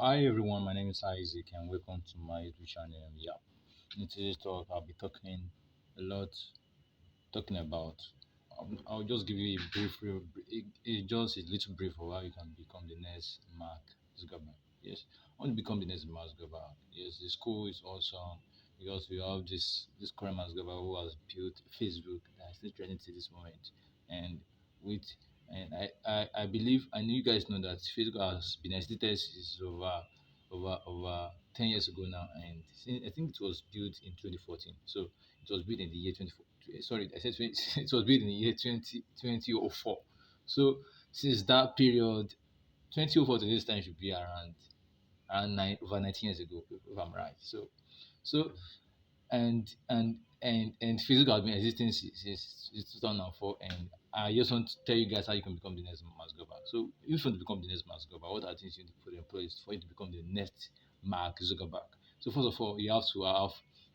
Hi everyone, my name is Isaac and welcome to my YouTube channel. Yeah, in today's talk, I'll be talking a lot, talking about. I'll just give you a brief, just a little brief of how you can become the next Mark Zuckerberg. Yes, I want to become the next Mark Zuckerberg. Yes, the school is awesome because we have this current Mark Zuckerberg who has built Facebook that is still trending to this moment, and with I believe I know you guys know that Facebook has been existed since over 10 years ago now, and I think it was built in 2014. So it was built in the year 24. Sorry, I said 20, it was built in the year 2004. So since that period, 2004 to this time should be around over 19 years ago, if I'm right. So and Facebook has been existing since 2004. And I just want to tell you guys how you can become the next Mark Zuckerberg. So if you want to become the next Mark Zuckerberg, what are things you need to put in place for you to become the next Mark Zuckerberg? So first of all, you have to have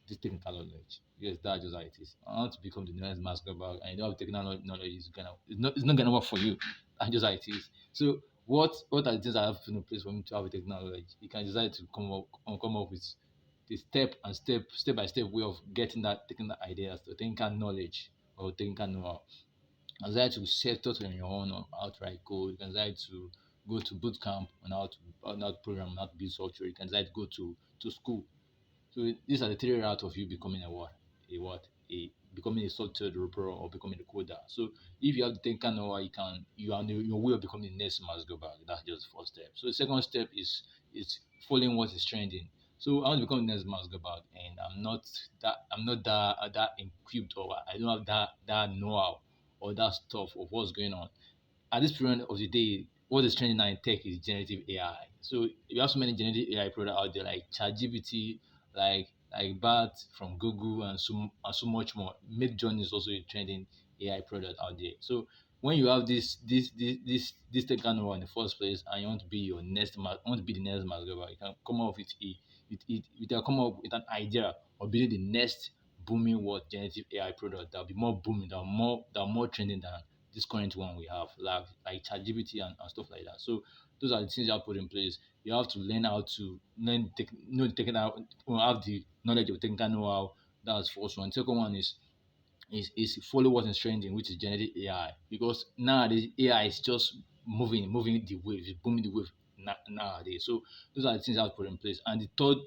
this technical knowledge. Yes, that's just how it is. I want to become the next Mark Zuckerberg and you don't have technical knowledge, it's not gonna work for you. That's just how it is. So what are the things I have to put in place for me to have a technical knowledge? You can decide to come up with the step by step way of getting that technical ideas to technical knowledge or technical know-how. You can decide to set out on your own on how to write code. You can decide to go to boot camp on how to program, on how to build software. You can decide to go to school. So these are the three routes of you becoming a becoming a software developer or becoming a coder. So if you have the technical know-how, you are on your way of becoming the next Max Go back. That's just the first step. So the second step is following what is trending. So I want to become the next Max Go back, and I'm not that equipped, or I don't have that know-how or that stuff of what's going on at this period of the day. What is trending now in tech is generative AI. So you have so many generative AI products out there like ChatGPT, like Bart from Google, and so much more. Midjourney is also a trending AI product out there. So when you have this technical know in the first place, and you want to be your next want to be the next Masgaba, you can come up with you can come up with an idea of building the next booming world generative AI product that will be more booming, that are more trending than this current one we have, like ChatGPT and stuff like that. So those are the things you have to put in place. You have to learn how to know the technical, or have the knowledge of technical know-how. That's first one. Second one is follow what is trending, which is generative AI. Because nowadays AI is just moving the wave, it's booming the wave nowadays. So those are the things I have to put in place. And the third